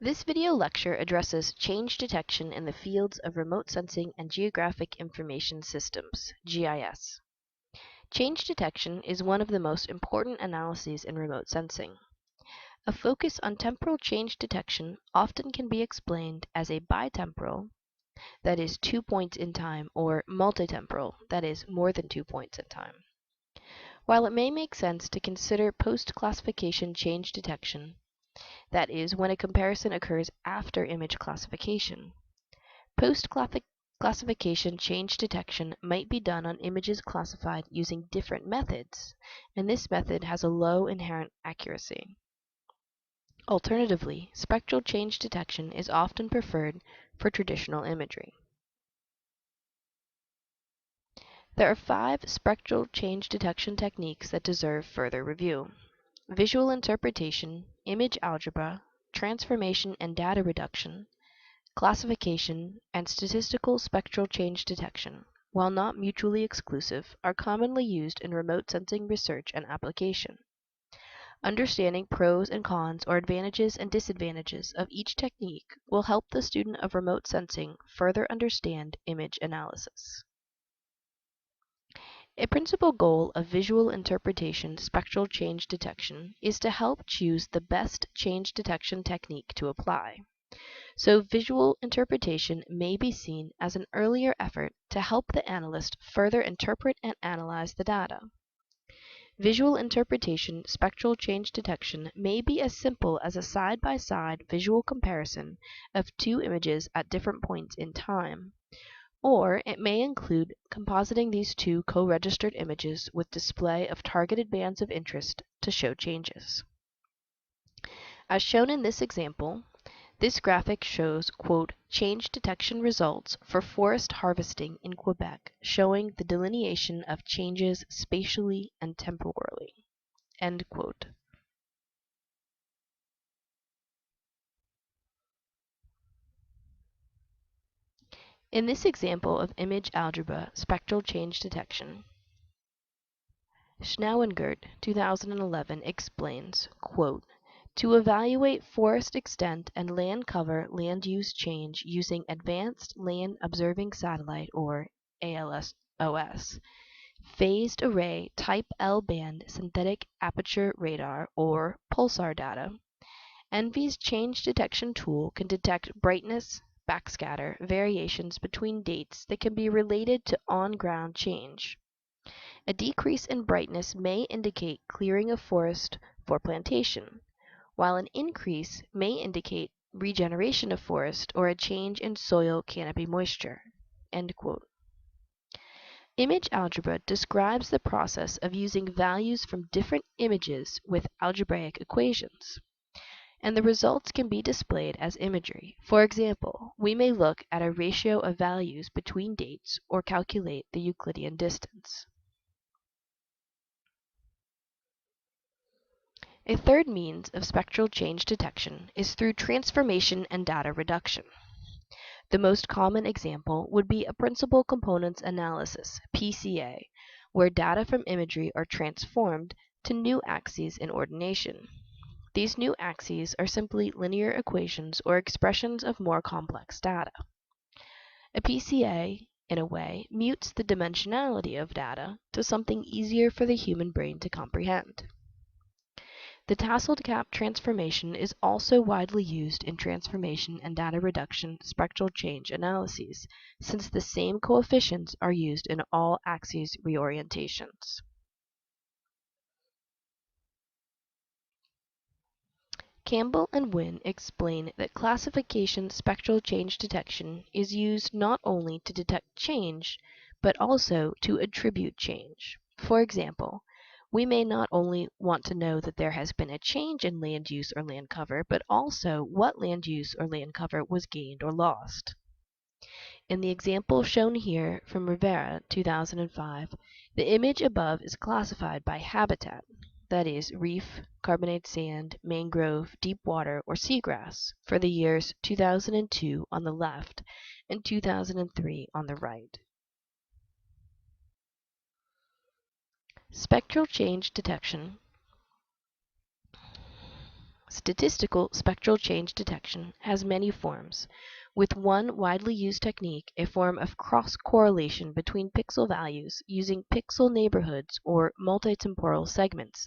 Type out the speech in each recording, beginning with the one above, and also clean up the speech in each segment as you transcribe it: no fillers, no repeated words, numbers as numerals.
This video lecture addresses change detection in the fields of remote sensing and geographic information systems, GIS. Change detection is one of the most important analyses in remote sensing. A focus on temporal change detection often can be explained as a bitemporal, that is 2 points in time, or multitemporal, that is more than 2 points in time. While it may make sense to consider post-classification change detection, that is, when a comparison occurs after image classification, post-classification change detection might be done on images classified using different methods, and this method has a low inherent accuracy. Alternatively, spectral change detection is often preferred for traditional imagery. There are 5 spectral change detection techniques that deserve further review: visual interpretation, image algebra, transformation and data reduction, classification, and statistical spectral change detection, while not mutually exclusive, are commonly used in remote sensing research and application. Understanding pros and cons or advantages and disadvantages of each technique will help the student of remote sensing further understand image analysis. A principal goal of visual interpretation spectral change detection is to help choose the best change detection technique to apply. So visual interpretation may be seen as an earlier effort to help the analyst further interpret and analyze the data. Visual interpretation spectral change detection may be as simple as a side-by-side visual comparison of 2 images at different points in time, or it may include compositing these 2 co-registered images with display of targeted bands of interest to show changes. As shown in this example, this graphic shows, quote, change detection results for forest harvesting in Quebec, showing the delineation of changes spatially and temporally, end quote. In this example of image algebra spectral change detection, Schnauzengert, 2011, explains, quote, to evaluate forest extent and land cover land use change using Advanced Land Observing Satellite, or ALSOS, phased array type L-band synthetic aperture radar, or pulsar data, ENVI's change detection tool can detect brightness, backscatter, variations between dates that can be related to on-ground change. A decrease in brightness may indicate clearing of forest for plantation, while an increase may indicate regeneration of forest or a change in soil canopy moisture, end quote. Image algebra describes the process of using values from different images with algebraic equations, and the results can be displayed as imagery. For example, we may look at a ratio of values between dates or calculate the Euclidean distance. A third means of spectral change detection is through transformation and data reduction. The most common example would be a principal components analysis, PCA, where data from imagery are transformed to new axes in ordination. These new axes are simply linear equations or expressions of more complex data. A PCA, in a way, mutes the dimensionality of data to something easier for the human brain to comprehend. The tasseled cap transformation is also widely used in transformation and data reduction spectral change analyses, since the same coefficients are used in all axes reorientations. Campbell and Wynne explain that classification spectral change detection is used not only to detect change, but also to attribute change. For example, we may not only want to know that there has been a change in land use or land cover, but also what land use or land cover was gained or lost. In the example shown here from Rivera, 2005, the image above is classified by habitat, that is, reef, carbonate sand, mangrove, deep water, or seagrass, for the years 2002 on the left and 2003 on the right. Spectral change detection Statistical spectral change detection has many forms, with one widely used technique a form of cross-correlation between pixel values using pixel neighborhoods or multitemporal segments,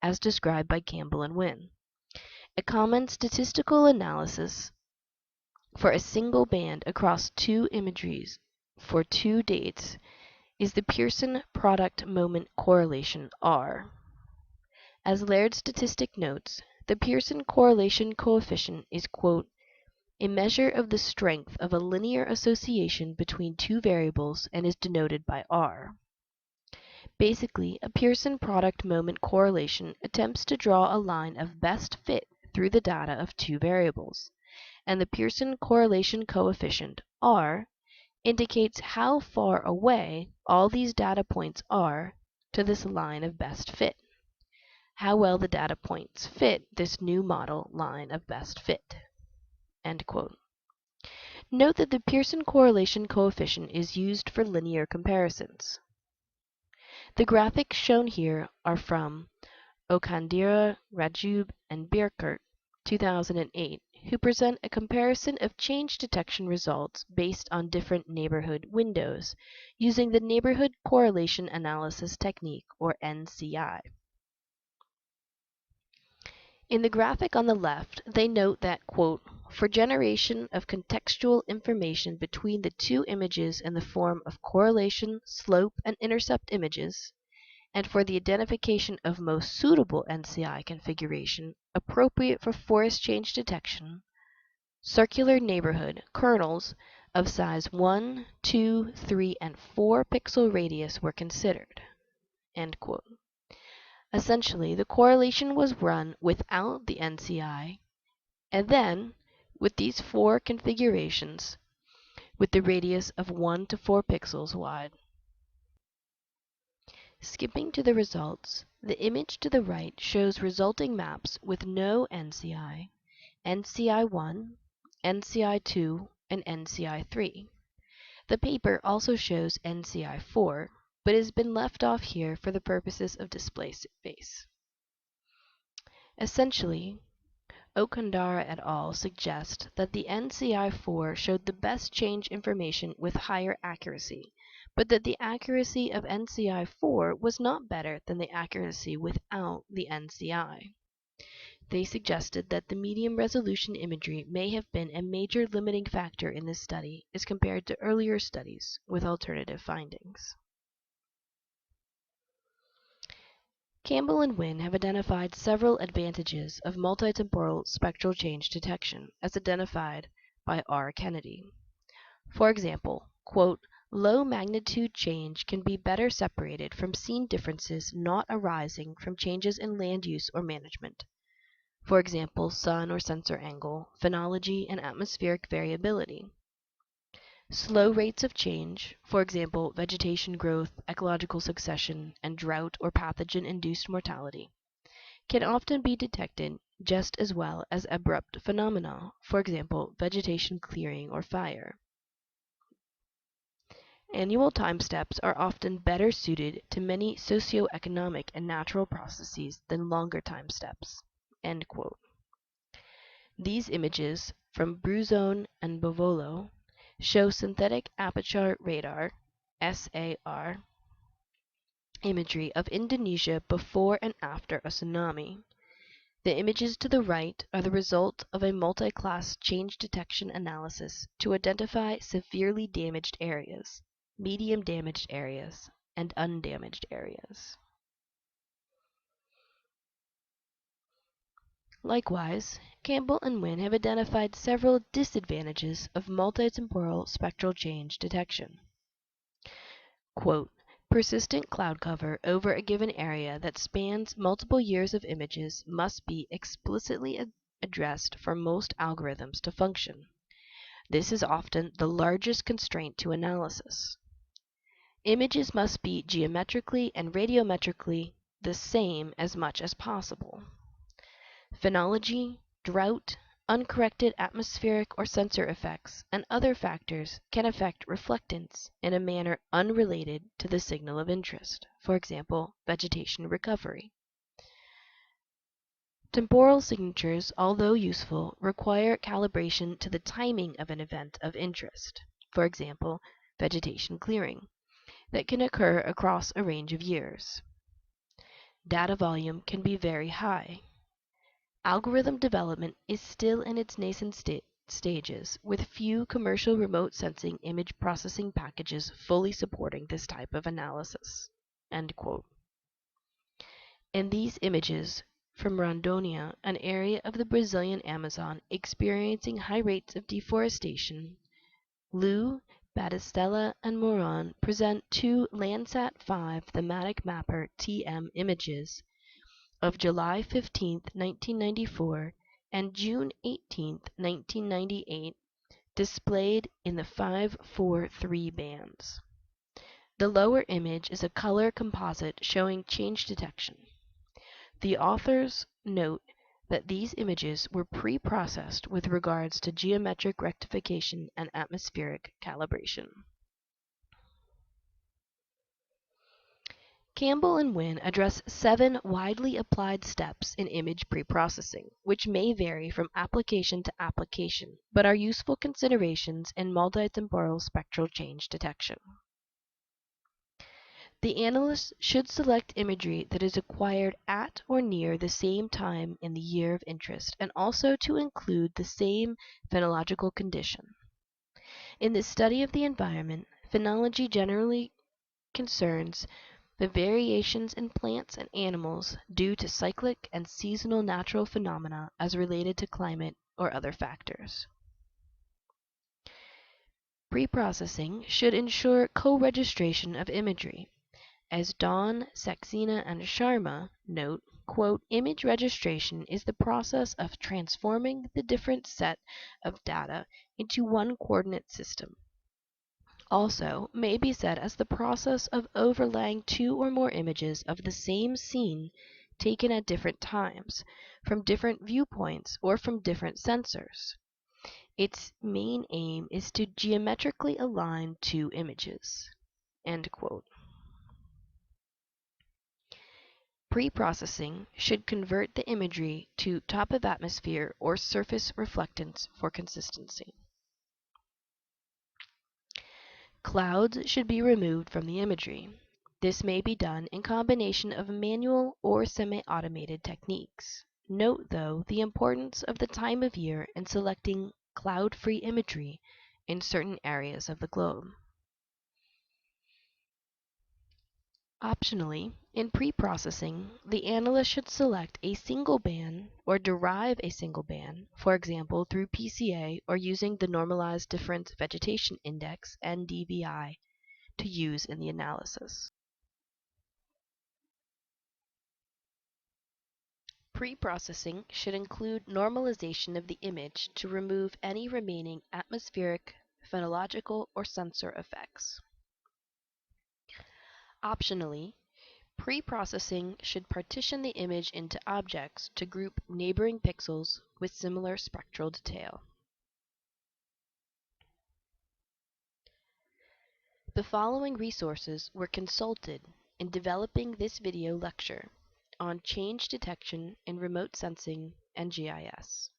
as described by Campbell and Wynne. A common statistical analysis for a single band across two imageries for two dates is the Pearson product moment correlation R. As Laird's statistic notes, the Pearson correlation coefficient is, quote, a measure of the strength of a linear association between two variables and is denoted by R. Basically, a Pearson product moment correlation attempts to draw a line of best fit through the data of two variables, and the Pearson correlation coefficient, R, indicates how far away all these data points are to this line of best fit, how well the data points fit this new model line of best fit. End quote. Note that the Pearson correlation coefficient is used for linear comparisons. The graphics shown here are from Okandira, Rajub, and Birkert, 2008, who present a comparison of change detection results based on different neighborhood windows using the Neighborhood Correlation Analysis Technique, or NCI. In the graphic on the left, they note that, quote, for generation of contextual information between the two images in the form of correlation, slope, and intercept images, and for the identification of most suitable NCI configuration appropriate for forest change detection, circular neighborhood kernels of size 1, 2, 3, and 4 pixel radius were considered. End quote. Essentially, the correlation was run without the NCI, and then, with these four configurations, with the radius of 1 to 4 pixels wide. Skipping to the results, the image to the right shows resulting maps with no NCI, NCI1, NCI2, and NCI3. The paper also shows NCI4, but has been left off here for the purposes of display space. Essentially, Okandara et al. Suggest that the NCI4 showed the best change information with higher accuracy, but that the accuracy of NCI4 was not better than the accuracy without the NCI. They suggested that the medium resolution imagery may have been a major limiting factor in this study as compared to earlier studies with alternative findings. Campbell and Wynne have identified several advantages of multitemporal spectral change detection as identified by R. Kennedy. For example, quote, low magnitude change can be better separated from scene differences not arising from changes in land use or management. For example, sun or sensor angle, phenology, and atmospheric variability. Slow rates of change, for example, vegetation growth, ecological succession, and drought or pathogen-induced mortality, can often be detected just as well as abrupt phenomena, for example, vegetation clearing or fire. Annual time steps are often better suited to many socioeconomic and natural processes than longer time steps. End quote. These images from Bruzone and Bovolo show synthetic aperture radar (SAR) imagery of Indonesia before and after a tsunami. The images to the right are the result of a multi-class change detection analysis to identify severely damaged areas, medium damaged areas, and undamaged areas. Likewise, Campbell and Wynne have identified several disadvantages of multitemporal spectral change detection. Quote, persistent cloud cover over a given area that spans multiple years of images must be explicitly addressed for most algorithms to function. This is often the largest constraint to analysis. Images must be geometrically and radiometrically the same as much as possible. Phenology, drought, uncorrected atmospheric or sensor effects, and other factors can affect reflectance in a manner unrelated to the signal of interest, for example, vegetation recovery. Temporal signatures, although useful, require calibration to the timing of an event of interest, for example, vegetation clearing, that can occur across a range of years. Data volume can be very high. Algorithm development is still in its nascent stages, with few commercial remote sensing image processing packages fully supporting this type of analysis. End quote. In these images from Rondônia, an area of the Brazilian Amazon experiencing high rates of deforestation, Liu, Battistella, and Moran present two Landsat 5 thematic mapper TM images of July 15, 1994 and June 18, 1998, displayed in the 543 bands. The lower image is a color composite showing change detection. The authors note that these images were pre-processed with regards to geometric rectification and atmospheric calibration. Campbell and Wynne address 7 widely applied steps in image preprocessing, which may vary from application to application, but are useful considerations in multitemporal spectral change detection. The analyst should select imagery that is acquired at or near the same time in the year of interest, and also to include the same phenological condition. In the study of the environment, phenology generally concerns the variations in plants and animals due to cyclic and seasonal natural phenomena as related to climate or other factors. Preprocessing should ensure co-registration of imagery. As Dawn, Saxena, and Sharma note, quote, image registration is the process of transforming the different set of data into one coordinate system. Also, may be said as the process of overlaying 2 or more images of the same scene taken at different times, from different viewpoints, or from different sensors. Its main aim is to geometrically align 2 images. End quote. Preprocessing should convert the imagery to top of atmosphere or surface reflectance for consistency. Clouds should be removed from the imagery. This may be done in combination of manual or semi-automated techniques. Note, though, the importance of the time of year in selecting cloud-free imagery in certain areas of the globe. Optionally, in preprocessing, the analyst should select a single band or derive a single band, for example through PCA or using the Normalized Difference Vegetation Index (NDVI), to use in the analysis. Preprocessing should include normalization of the image to remove any remaining atmospheric, phenological, or sensor effects. Optionally, preprocessing should partition the image into objects to group neighboring pixels with similar spectral detail. The following resources were consulted in developing this video lecture on change detection in remote sensing and GIS.